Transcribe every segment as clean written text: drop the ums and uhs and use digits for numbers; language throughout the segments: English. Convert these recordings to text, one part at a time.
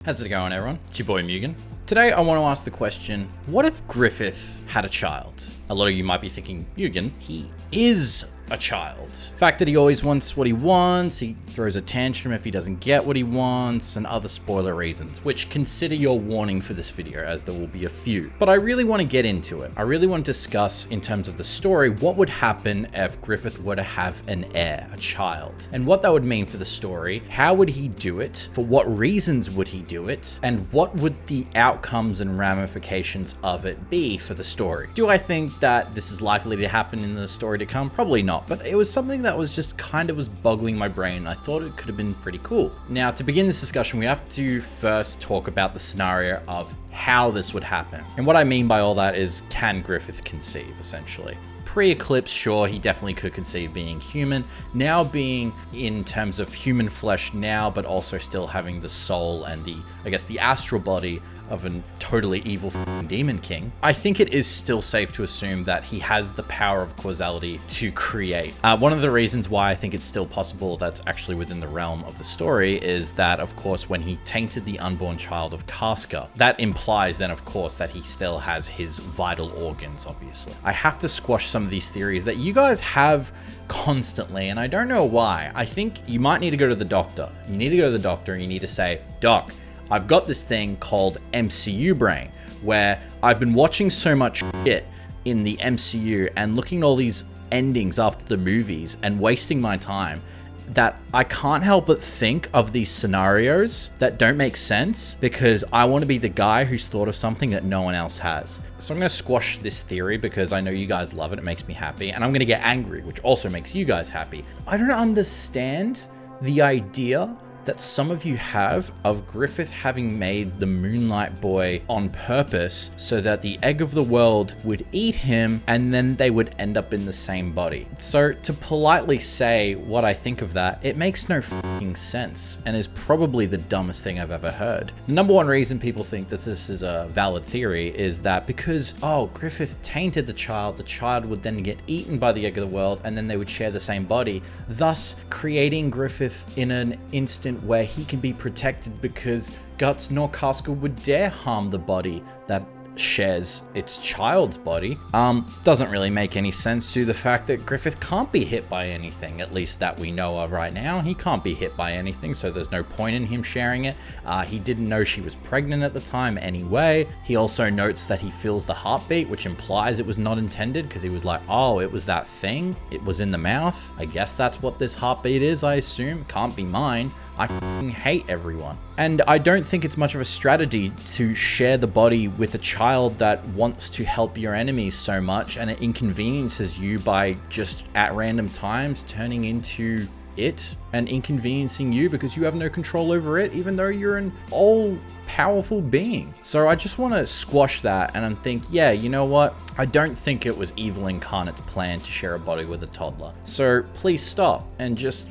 How's it going, everyone? It's your boy Mugen. Today I want to ask the question, what if Griffith had a child? A lot of you might be thinking, Mugen, he is a child. The fact that he always wants what he wants, he throws a tantrum if he doesn't get what he wants, and other spoiler reasons, which consider your warning for this video, as there will be a few. But I really want to get into it. I really want to discuss, in terms of the story, what would happen if Griffith were to have an heir, a child, and what that would mean for the story. How would he do it? For what reasons would he do it? And what would the outcomes and ramifications of it be for the story? Do I think that this is likely to happen in the story to come? Probably not, but it was something that was just was boggling my brain. I thought it could have been pretty cool. Now, to begin this discussion, we have to first talk about the scenario of how this would happen. And what I mean by all that is, can Griffith conceive, essentially? Pre-eclipse, sure, he definitely could conceive being human. Now being in terms of human flesh now, but also still having the soul and the astral body of a totally evil demon king, I think it is still safe to assume that he has the power of causality to create. One of the reasons why I think it's still possible that's actually within the realm of the story is that, of course, when he tainted the unborn child of Casca, that implies then, of course, that he still has his vital organs, obviously. I have to squash some of these theories that you guys have constantly, and I don't know why. I think you might need to go to the doctor. You need to go to the doctor and you need to say, Doc, I've got this thing called MCU brain, where I've been watching so much shit in the MCU and looking at all these endings after the movies and wasting my time, that I can't help but think of these scenarios that don't make sense because I want to be the guy who's thought of something that no one else has. So I'm going to squash this theory because I know you guys love it. It makes me happy. And I'm going to get angry, which also makes you guys happy. I don't understand the idea that some of you have of Griffith having made the Moonlight Boy on purpose so that the egg of the world would eat him and then they would end up in the same body. So to politely say what I think of that, it makes no fucking sense and is probably the dumbest thing I've ever heard. The number one reason people think that this is a valid theory is that because, Griffith tainted the child would then get eaten by the egg of the world and then they would share the same body, thus creating Griffith in an instant where he can be protected because Guts nor Casca would dare harm the body that shares its child's body. Doesn't really make any sense to the fact that Griffith can't be hit by anything, at least that we know of right now. He can't be hit by anything, so there's no point in him sharing it. He didn't know she was pregnant at the time anyway. He also notes that he feels the heartbeat, which implies it was not intended because he was like, it was that thing. It was in the mouth. I guess that's what this heartbeat is, I assume. Can't be mine. I f***ing hate everyone. And I don't think it's much of a strategy to share the body with a child that wants to help your enemies so much and it inconveniences you by just at random times turning into it and inconveniencing you because you have no control over it, even though you're an all-powerful being. So I just want to squash that and think, yeah, you know what? I don't think it was Evil Incarnate's plan to share a body with a toddler. So please stop and just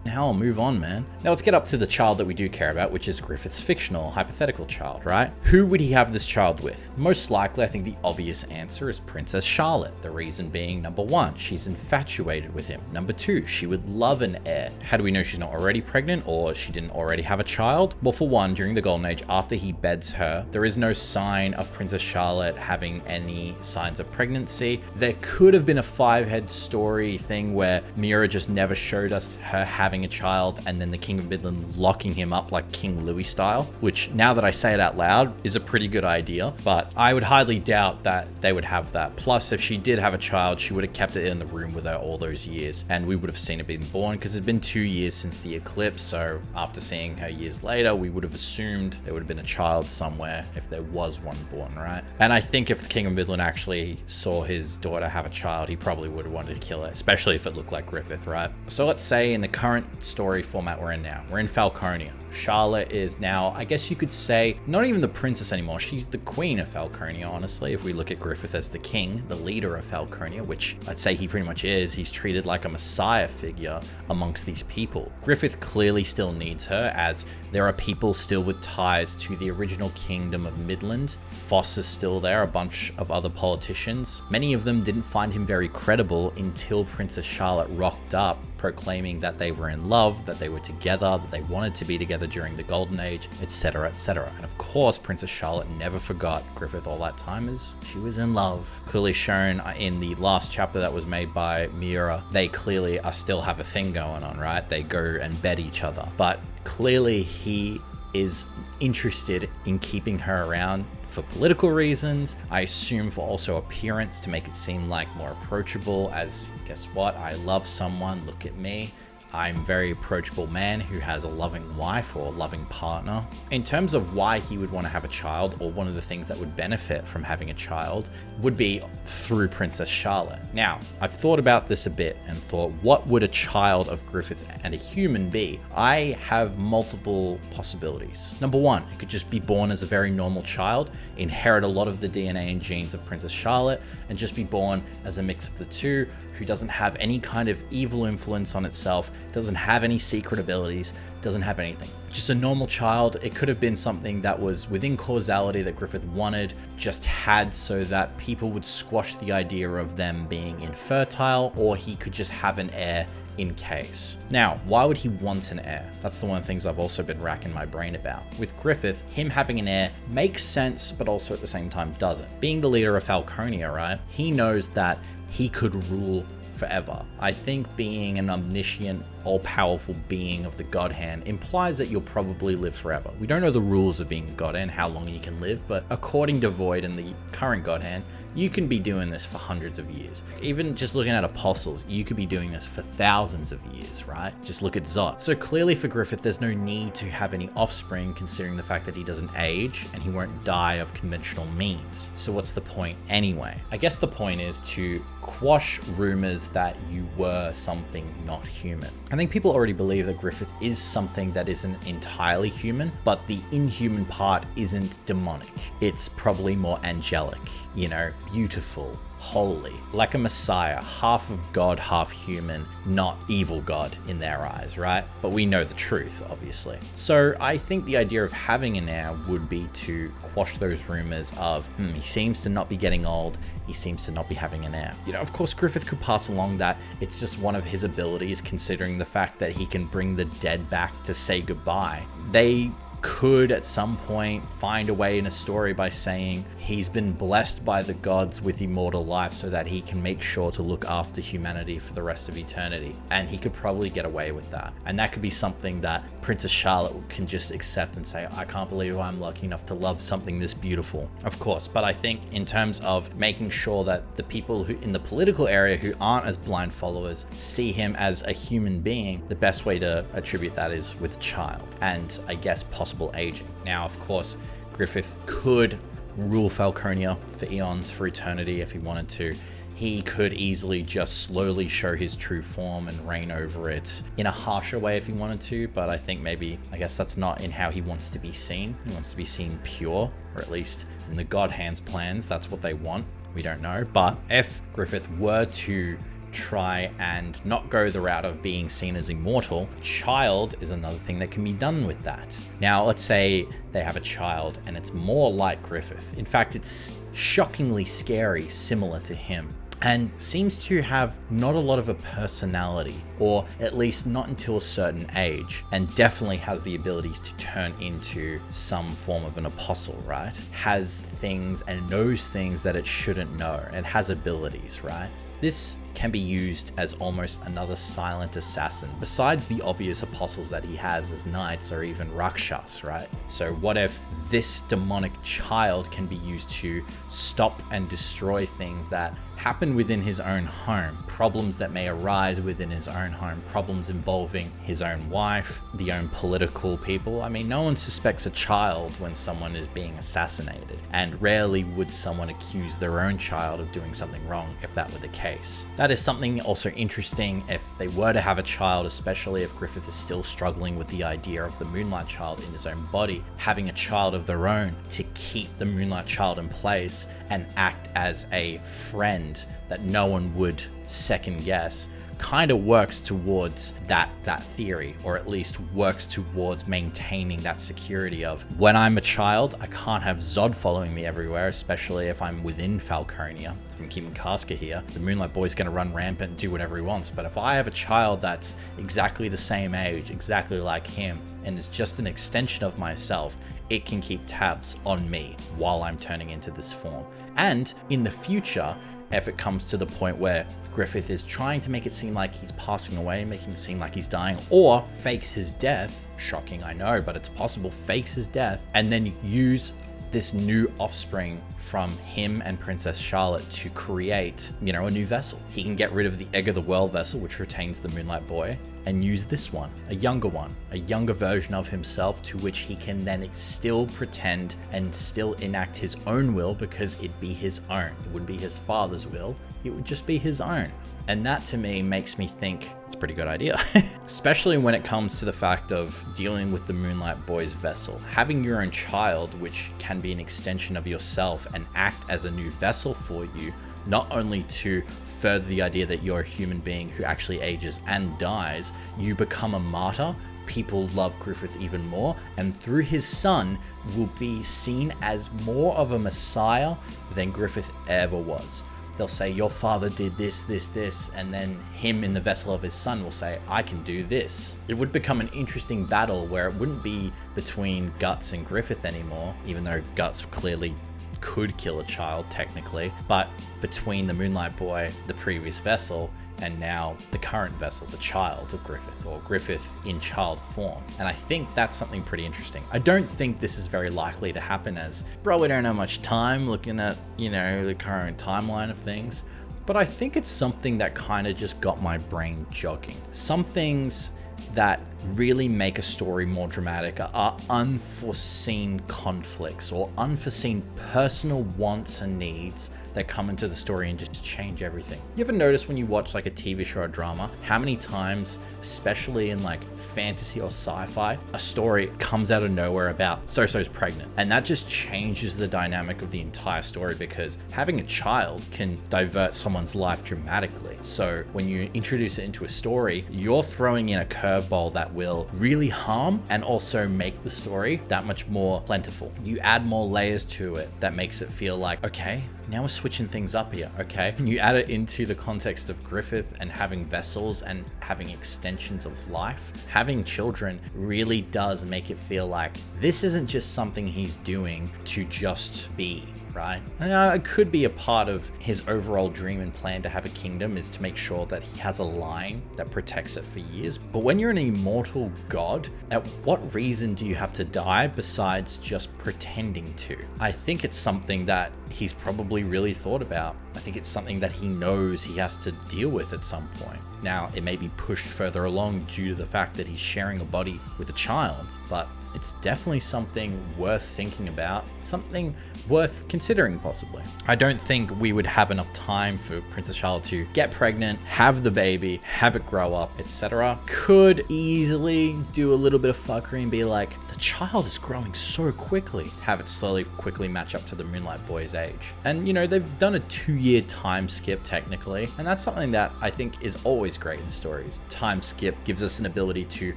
hell, move on, man. Now let's get up to the child that we do care about, which is Griffith's fictional, hypothetical child, right? Who would he have this child with? Most likely, I think the obvious answer is Princess Charlotte. The reason being, number one, she's infatuated with him. Number two, she would love an heir. How do we know she's not already pregnant or she didn't already have a child? Well, for one, during the Golden Age, after he beds her, there is no sign of Princess Charlotte having any signs of pregnancy. There could have been a 5-head story thing where Mira just never showed us her having a child and then the King of Midland locking him up like King Louis style, which now that I say it out loud is a pretty good idea, but I would highly doubt that they would have that. Plus, if she did have a child, she would have kept it in the room with her all those years and we would have seen it being born because it'd been 2 years since the eclipse. So after seeing her years later, we would have assumed there would have been a child somewhere if there was one born, right? And I think if the King of Midland actually saw his daughter have a child, he probably would have wanted to kill her, especially if it looked like Griffith, right? So let's say in the current story format we're in now, we're in Falconia. Charlotte is now, I guess you could say, not even the princess anymore. She's the queen of Falconia, honestly. If we look at Griffith as the king, the leader of Falconia, which I'd say he pretty much is, he's treated like a messiah figure amongst these people. Griffith clearly still needs her, as there are people still with ties to the original kingdom of Midland. Foss is still there, a bunch of other politicians. Many of them didn't find him very credible until Princess Charlotte rocked up proclaiming that they were in love, that they were together, that they wanted to be together during the Golden Age, etc., etc. And of course, Princess Charlotte never forgot Griffith all that time, as she was in love. Clearly shown in the last chapter that was made by Miura, they clearly still have a thing going on, right? They go and bed each other. But clearly he is interested in keeping her around for political reasons. I assume for also appearance, to make it seem like more approachable, as guess what? I love someone, look at me. I'm a very approachable man who has a loving wife or a loving partner. In terms of why he would want to have a child, or one of the things that would benefit from having a child, would be through Princess Charlotte. Now, I've thought about this a bit and thought, what would a child of Griffith and a human be? I have multiple possibilities. Number one, it could just be born as a very normal child, inherit a lot of the DNA and genes of Princess Charlotte, and just be born as a mix of the two, who doesn't have any kind of evil influence on itself, doesn't have any secret abilities, doesn't have anything. Just a normal child. It could have been something that was within causality that Griffith wanted, just had, so that people would squash the idea of them being infertile, or he could just have an heir in case. Now, why would he want an heir? That's the one of the things I've also been racking my brain about. With Griffith, him having an heir makes sense, but also at the same time doesn't. Being the leader of Falconia, right? He knows that he could rule forever. I think being an omniscient, all-powerful being of the God Hand implies that you'll probably live forever. We don't know the rules of being a God Hand, how long you can live, but according to Void and the current God Hand, you can be doing this for hundreds of years. Even just looking at apostles, you could be doing this for thousands of years, right? Just look at Zod. So clearly for Griffith, there's no need to have any offspring, considering the fact that he doesn't age and he won't die of conventional means. So what's the point anyway? I guess the point is to quash rumors that you were something not human. I think people already believe that Griffith is something that isn't entirely human, but the inhuman part isn't demonic. It's probably more angelic, you know, beautiful, holy, like a messiah, half of God, half human, not evil God in their eyes, right? But we know the truth, obviously. So I think the idea of having an heir would be to quash those rumors of, he seems to not be getting old, he seems to not be having an heir. You know, of course, Griffith could pass along that it's just one of his abilities, considering the fact that he can bring the dead back to say goodbye. They could at some point find a way in a story by saying he's been blessed by the gods with immortal life so that he can make sure to look after humanity for the rest of eternity. And he could probably get away with that. And that could be something that Princess Charlotte can just accept and say, I can't believe I'm lucky enough to love something this beautiful. Of course, but I think in terms of making sure that the people who in the political area who aren't as blind followers see him as a human being, the best way to attribute that is with a child. And I guess possible aging. Now, of course, Griffith could rule Falconia for eons, for eternity, if he wanted to. He could easily just slowly show his true form and reign over it in a harsher way if he wanted to, but I think I guess that's not in how he wants to be seen. He wants to be seen pure, or at least in the God Hand's plans, that's what they want. We don't know, but if Griffith were to try and not go the route of being seen as immortal, child is another thing that can be done with that. Now, let's say they have a child and it's more like Griffith. In fact, it's shockingly scary, similar to him, and seems to have not a lot of a personality, or at least not until a certain age, and definitely has the abilities to turn into some form of an apostle, right? Has things and knows things that it shouldn't know, and has abilities, right? This can be used as almost another silent assassin, besides the obvious apostles that he has as knights or even rakshas, right? So what if this demonic child can be used to stop and destroy things that happen within his own home, problems that may arise within his own home, problems involving his own wife, the own political people. I mean, no one suspects a child when someone is being assassinated, and rarely would someone accuse their own child of doing something wrong if that were the case. That is something also interesting if they were to have a child, especially if Griffith is still struggling with the idea of the Moonlight Child in his own body, having a child of their own to keep the Moonlight Child in place and act as a friend that no one would second guess kind of works towards that theory, or at least works towards maintaining that security of, when I'm a child, I can't have Zod following me everywhere, especially if I'm within Falconia. If I'm keeping Casca here, the Moonlight Boy's going to run rampant and do whatever he wants. But if I have a child that's exactly the same age, exactly like him, and is just an extension of myself, it can keep tabs on me while I'm turning into this form. And in the future, if it comes to the point where Griffith is trying to make it seem like he's passing away, making it seem like he's dying, or fakes his death, shocking I know, but it's possible, fakes his death, and then use this new offspring from him and Princess Charlotte to create, a new vessel. He can get rid of the Egg of the World vessel, which retains the Moonlight Boy, and use this one, a younger version of himself, to which he can then still pretend and still enact his own will, because it'd be his own. It wouldn't be his father's will, it would just be his own. And that to me makes me think it's a pretty good idea, especially when it comes to the fact of dealing with the Moonlight Boy's vessel. Having your own child, which can be an extension of yourself and act as a new vessel for you, not only to further the idea that you're a human being who actually ages and dies, you become a martyr. People love Griffith even more, and through his son will be seen as more of a messiah than Griffith ever was. They'll say, your father did this, and then him in the vessel of his son will say, I can do this. It would become an interesting battle where it wouldn't be between Guts and Griffith anymore, even though Guts clearly could kill a child technically, but between the Moonlight Boy, the previous vessel, and now the current vessel, the child of Griffith, or Griffith in child form. And I think that's something pretty interesting. I don't think this is very likely to happen, as probably don't have much time looking at, the current timeline of things, but I think it's something that kind of just got my brain jogging. Some things that really make a story more dramatic are unforeseen conflicts or unforeseen personal wants and needs that come into the story and just change everything. You ever notice when you watch like a TV show or drama, how many times, especially in like fantasy or sci-fi, a story comes out of nowhere about so-so's pregnant, and that just changes the dynamic of the entire story, because having a child can divert someone's life dramatically. So when you introduce it into a story, you're throwing in a curveball that will really harm and also make the story that much more plentiful. You add more layers to it that makes it feel like, okay, now we're switching things up here, okay? And you add it into the context of Griffith and having vessels and having extensions of life. Having children really does make it feel like this isn't just something he's doing to just be, right? It could be a part of his overall dream and plan to have a kingdom, is to make sure that he has a line that protects it for years. But when you're an immortal god, at what reason do you have to die besides just pretending to? I think it's something that he's probably really thought about. I think it's something that he knows he has to deal with at some point. Now, it may be pushed further along due to the fact that he's sharing a body with a child, but it's definitely something worth thinking about, something worth considering possibly. I don't think we would have enough time for Princess Charlotte to get pregnant, have the baby, have it grow up, etc. Could easily do a little bit of fuckery and be like, the child is growing so quickly. Have it slowly, quickly match up to the Moonlight Boy's age. And they've done a 2-year time skip technically, and that's something that I think is always great in stories. Time skip gives us an ability to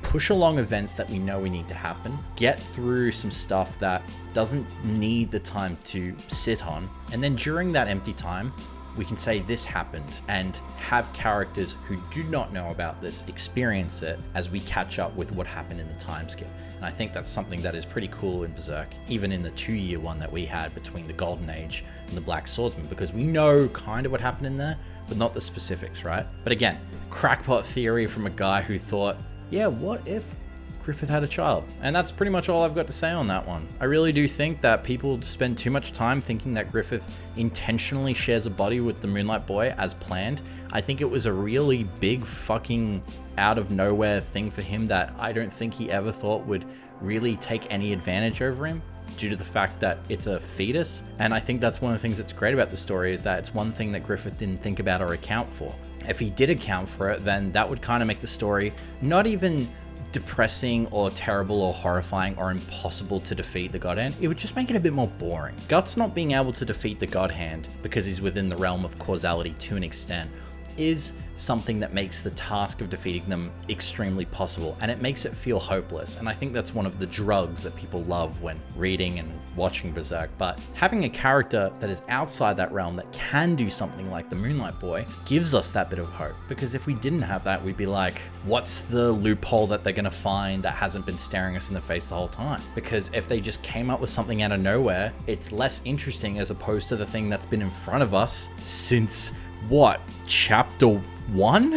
push along events that we know we need to happen, get through some stuff that doesn't need the time to sit on, and then during that empty time, we can say this happened and have characters who do not know about this experience it as we catch up with what happened in the time skip. And I think that's something that is pretty cool in Berserk, even in the 2-year one that we had between the Golden Age and the Black Swordsman, because we know kind of what happened in there, but not the specifics, right? But again, crackpot theory from a guy who thought, yeah, what if Griffith had a child? And that's pretty much all I've got to say on that one. I really do think that people spend too much time thinking that Griffith intentionally shares a body with the Moonlight Boy as planned. I think it was a really big fucking out of nowhere thing for him that I don't think he ever thought would really take any advantage over him, due to the fact that it's a fetus. And I think that's one of the things that's great about the story, is that it's one thing that Griffith didn't think about or account for. If he did account for it, then that would kind of make the story not even depressing or terrible or horrifying or impossible to defeat the God-Hand. It would just make it a bit more boring. Guts not being able to defeat the God-Hand because he's within the realm of causality to an extent is something that makes the task of defeating them extremely possible, and it makes it feel hopeless. And I think that's one of the drugs that people love when reading and watching Berserk. But having a character that is outside that realm that can do something like the Moonlight Boy gives us that bit of hope, because if we didn't have that, we'd be like, what's the loophole that they're gonna find that hasn't been staring us in the face the whole time? Because if they just came up with something out of nowhere, it's less interesting as opposed to the thing that's been in front of us since what, chapter 1?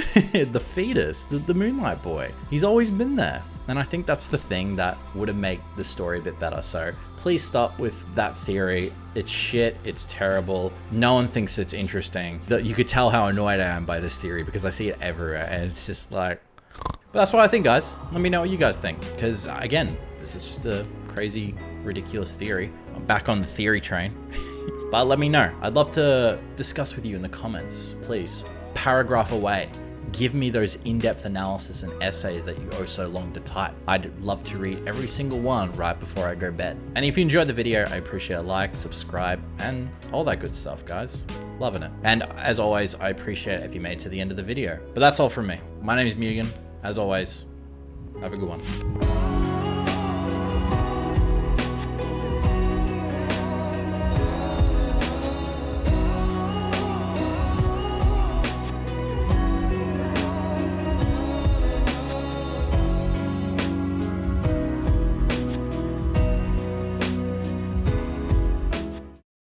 The fetus, the Moonlight Boy. He's always been there. And I think that's the thing that would have made the story a bit better. So please stop with that theory. It's shit, it's terrible. No one thinks it's interesting. You could tell how annoyed I am by this theory because I see it everywhere and it's just like, but that's what I think, guys. Let me know what you guys think. Because again, this is just a crazy, ridiculous theory. I'm back on the theory train. But let me know. I'd love to discuss with you in the comments. Please, paragraph away. Give me those in-depth analysis and essays that you oh so long to type. I'd love to read every single one right before I go to bed. And if you enjoyed the video, I appreciate a like, subscribe, and all that good stuff, guys. Loving it. And as always, I appreciate it if you made it to the end of the video. But that's all from me. My name is Mugen. As always, have a good one.